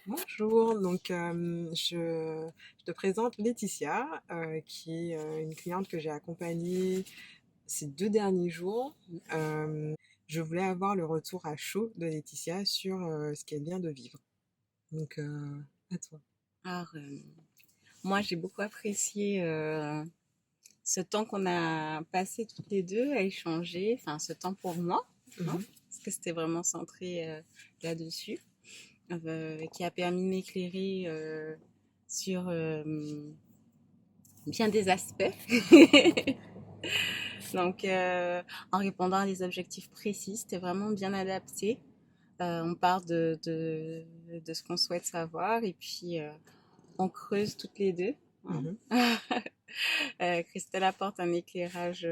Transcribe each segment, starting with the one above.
Bonjour, je te présente Laetitia, qui est une cliente que j'ai accompagnée ces 2 derniers jours. Je voulais avoir le retour à chaud de Laetitia sur ce qu'elle vient de vivre. Donc, à toi. Alors, moi, j'ai beaucoup apprécié ce temps qu'on a passé toutes les deux à échanger, enfin, ce temps pour moi, hein, Mhm, parce que c'était vraiment centré là-dessus, qui a permis de m'éclairer sur bien des aspects. Donc, en répondant à des objectifs précis, c'était vraiment bien adapté. On part de ce qu'on souhaite savoir et puis on creuse toutes les deux, hein. mhm. Christelle apporte un éclairage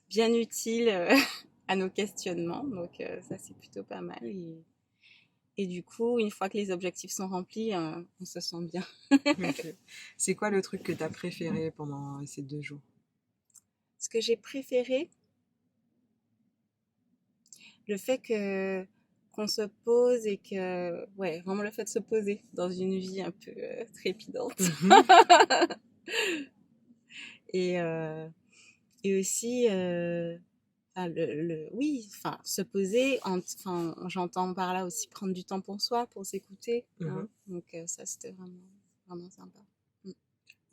bien utile à nos questionnements, donc ça c'est plutôt pas mal. Et du coup, une fois que les objectifs sont remplis, on se sent bien. Ok. C'est quoi le truc que tu as préféré pendant ces 2 jours? Ce que j'ai préféré, le fait que qu'on se pose et que, ouais, vraiment le fait de se poser dans une vie un peu trépidante. Mhm, Et, et aussi, enfin, oui, enfin, se poser, enfin, j'entends par là aussi prendre du temps pour soi, pour s'écouter, mhm. hein. Donc ça, c'était vraiment, vraiment sympa. Mm.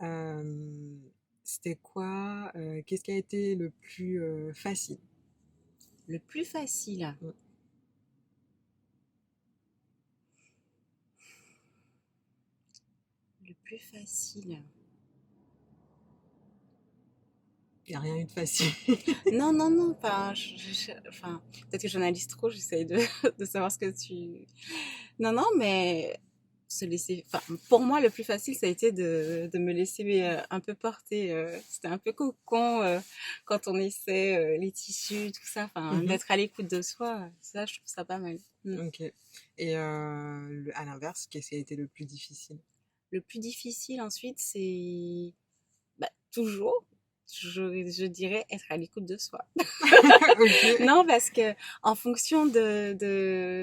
Euh, C'était quoi, qu'est-ce qui a été le plus facile? Le plus facile, Il le plus facile. n'y a rien eu de facile. Non, non, non, enfin, enfin, peut-être que j'analyse trop, j'essaye de, de savoir ce que tu... Non, non, mais se laisser... Enfin, pour moi, le plus facile, ça a été de me laisser un peu porter. C'était un peu cocon quand on essaie les tissus, tout ça, enfin, Mhm. d'être à l'écoute de soi, ça, je trouve ça pas mal. Mm. Ok. Et à l'inverse, qu'est-ce qui a été le plus difficile? Le plus difficile ensuite, c'est bah, toujours, je dirais, être à l'écoute de soi. Ok. Non, parce que en fonction de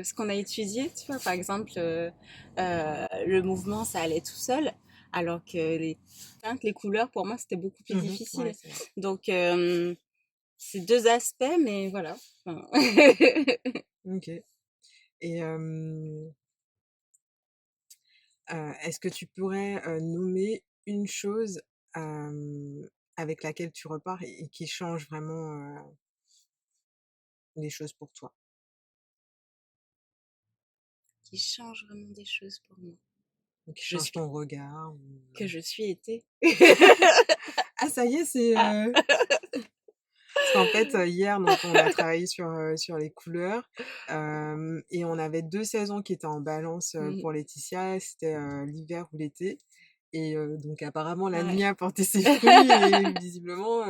ce qu'on a étudié, tu vois, par exemple, le mouvement, ça allait tout seul, alors que les teintes, les couleurs, pour moi, c'était beaucoup plus Mhm. Ouais, difficile. c'est vrai. Donc, c'est deux aspects, mais voilà. Enfin, Ok. Et est-ce que tu pourrais nommer une chose avec laquelle tu repars et qui change vraiment les choses pour toi? qui change vraiment des choses pour moi. Ou qui Je change suis ton regard? que je suis été. Ah, ça y est, c'est. Parce qu'en fait, hier, donc, on a travaillé sur les couleurs, et on avait 2 saisons qui étaient en balance, Mhm. pour Laetitia. C'était, l'hiver ou l'été et donc apparemment la Ouais, nuit a porté ses fruits et visiblement,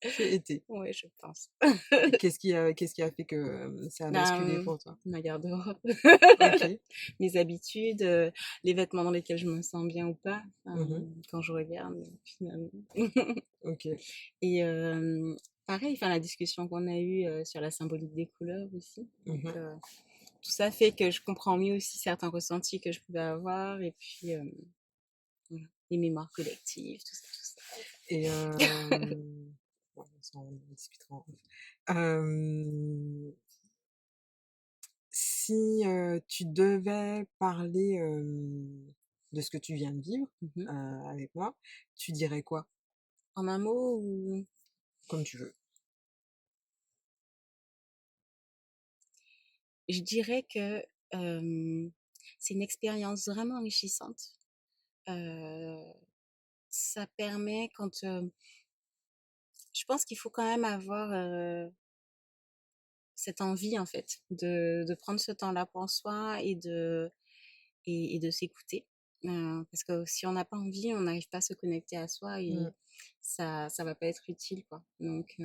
c'est été. ouais, je pense. Et qu'est-ce qui a fait que, ça a basculé pour toi? Ma garde-robe, OK. mes habitudes, les vêtements dans lesquels je me sens bien ou pas, Mmh. quand je regarde, finalement. OK. Et pareil, enfin, la discussion qu'on a eue sur la symbolique des couleurs aussi. Donc, Mmh. tout ça fait que je comprends mieux aussi certains ressentis que je pouvais avoir. Et puis, voilà, les mémoires collectives, tout ça, tout ça. Et bon, ça on en discutera en off. Si, tu devais parler, de ce que tu viens de vivre, Mhm. avec moi, tu dirais quoi? En un mot, Comme tu veux. je dirais que c'est une expérience vraiment enrichissante. Euh, Ça permet quand... je pense qu'il faut quand même avoir cette envie, en fait, de prendre ce temps-là pour soi et de s'écouter. Parce que si on n'a pas envie, on n'arrive pas à se connecter à soi Mmh. et ça va pas être utile, quoi. Donc,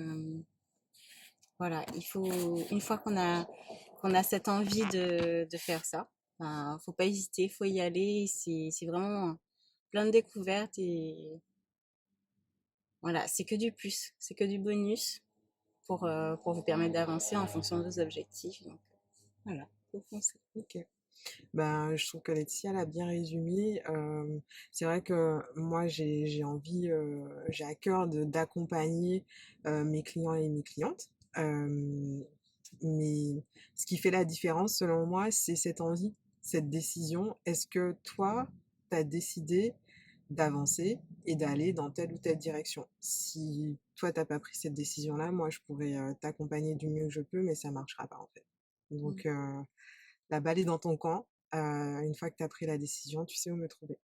voilà, il faut, une fois qu'on a cette envie de faire ça, ben, faut pas hésiter, faut y aller. C'est vraiment plein de découvertes et voilà, c'est que du plus, c'est que du bonus pour vous permettre d'avancer en fonction de vos objectifs. Donc, voilà, faut foncer. OK. Ben, je trouve que Laetitia l'a bien résumé. C'est vrai que moi, j'ai envie, j'ai à cœur d'accompagner mes clients et mes clientes. Mais ce qui fait la différence, selon moi, c'est cette envie, cette décision. Est-ce que toi, tu as décidé d'avancer et d'aller dans telle ou telle direction? Si toi, t'as pas pris cette décision-là, moi, je pourrais t'accompagner du mieux que je peux, mais ça marchera pas, en fait. Mm. Donc, la balle est dans ton camp. Une fois que tu as pris la décision, tu sais où me trouver.